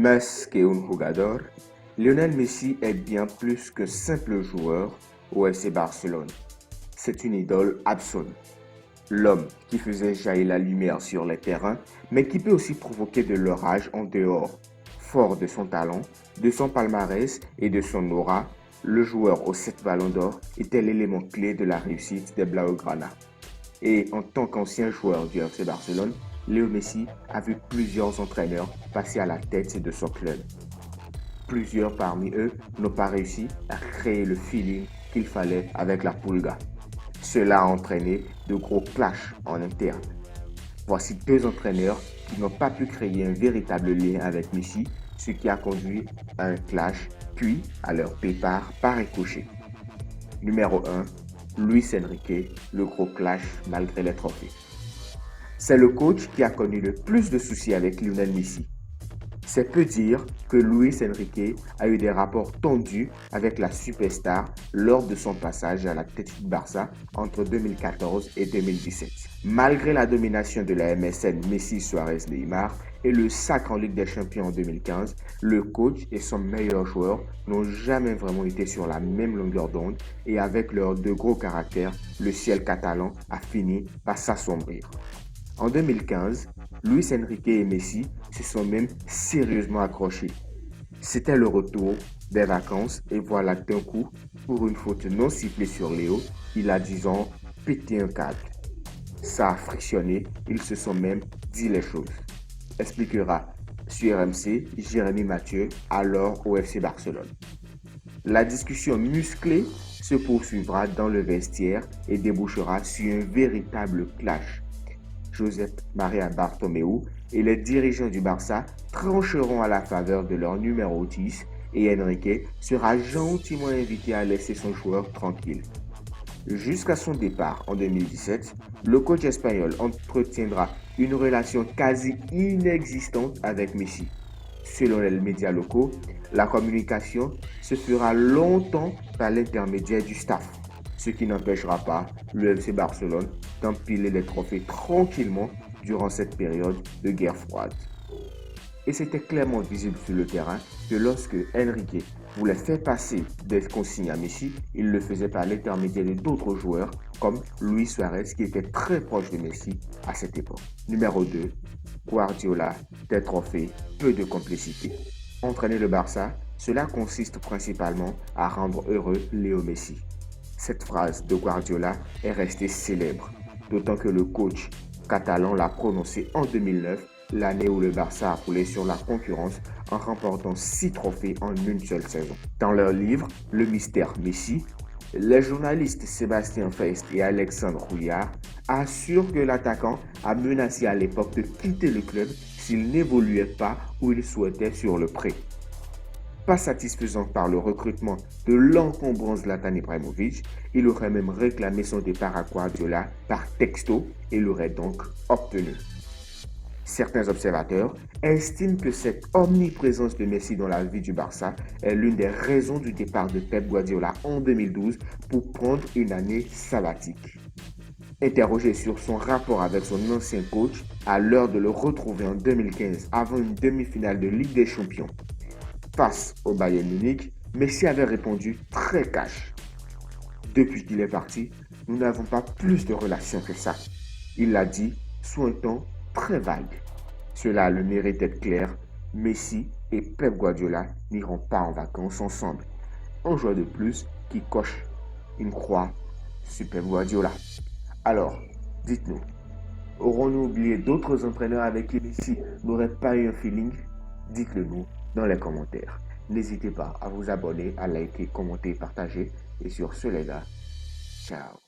Más que un jugador, Lionel Messi est bien plus que simple joueur au FC Barcelone. C'est une idole absolue. L'homme qui faisait jaillir la lumière sur les terrains, mais qui peut aussi provoquer de l'orage en dehors. Fort de son talent, de son palmarès et de son aura, le joueur aux 7 ballons d'or était l'élément clé de la réussite des Blaugrana. Et en tant qu'ancien joueur du FC Barcelone, Léo Messi a vu plusieurs entraîneurs passer à la tête de son club. Plusieurs parmi eux n'ont pas réussi à créer le feeling qu'il fallait avec la Pulga. Cela a entraîné de gros clashs en interne. Voici deux entraîneurs qui n'ont pas pu créer un véritable lien avec Messi, ce qui a conduit à un clash, puis à leur départ par ricochet. Numéro 1, Luis Enrique, le gros clash malgré les trophées. C'est le coach qui a connu le plus de soucis avec Lionel Messi. C'est peu dire que Luis Enrique a eu des rapports tendus avec la superstar lors de son passage à la tête du Barça entre 2014 et 2017. Malgré la domination de la MSN Messi, Suarez, Neymar et le sacre en Ligue des Champions en 2015, le coach et son meilleur joueur n'ont jamais vraiment été sur la même longueur d'onde et avec leurs deux gros caractères, le ciel catalan a fini par s'assombrir. En 2015, Luis Enrique et Messi se sont même sérieusement accrochés. C'était le retour des vacances et voilà d'un coup, pour une faute non sifflée sur Léo, il a disons pété un câble. Ça a frictionné, ils se sont même dit les choses. Expliquera sur RMC Jérémy Mathieu, alors au FC Barcelone. La discussion musclée se poursuivra dans le vestiaire et débouchera sur un véritable clash. Josep Maria Bartomeu et les dirigeants du Barça trancheront à la faveur de leur numéro 10 et Enrique sera gentiment invité à laisser son joueur tranquille. Jusqu'à son départ en 2017, le coach espagnol entretiendra une relation quasi inexistante avec Messi. Selon les médias locaux, la communication se fera longtemps par l'intermédiaire du staff, ce qui n'empêchera pas le FC Barcelone d'empiler les trophées tranquillement durant cette période de guerre froide. Et c'était clairement visible sur le terrain que lorsque Enrique voulait faire passer des consignes à Messi, il le faisait par l'intermédiaire d'autres joueurs comme Luis Suarez qui était très proche de Messi à cette époque. Numéro 2, Guardiola, des trophées, peu de complicité. Entraîner le Barça, cela consiste principalement à rendre heureux Léo Messi. Cette phrase de Guardiola est restée célèbre, d'autant que le coach catalan l'a prononcée en 2009, l'année où le Barça a roulé sur la concurrence en remportant 6 trophées en une seule saison. Dans leur livre Le mystère Messi, les journalistes Sébastien Feist et Alexandre Rouillard assurent que l'attaquant a menacé à l'époque de quitter le club s'il n'évoluait pas où il souhaitait sur le prêt. Pas satisfaisant par le recrutement de l'encombrant Zlatan Ibrahimovic, il aurait même réclamé son départ à Guardiola par texto et l'aurait donc obtenu. Certains observateurs estiment que cette omniprésence de Messi dans la vie du Barça est l'une des raisons du départ de Pep Guardiola en 2012 pour prendre une année sabbatique. Interrogé sur son rapport avec son ancien coach à l'heure de le retrouver en 2015 avant une demi-finale de Ligue des Champions, face au Bayern Munich, Messi avait répondu très cash. Depuis qu'il est parti, nous n'avons pas plus de relations que ça. Il l'a dit sous un ton très vague. Cela a le mérite d'être clair, Messi et Pep Guardiola n'iront pas en vacances ensemble. Un joueur de plus qui coche une croix sur Pep Guardiola. Alors, dites-nous, aurons-nous oublié d'autres entraîneurs avec qui Messi n'aurait pas eu un feeling? Dites-le nous dans les commentaires. N'hésitez pas à vous abonner, à liker, commenter, partager. Et sur ce les gars, ciao.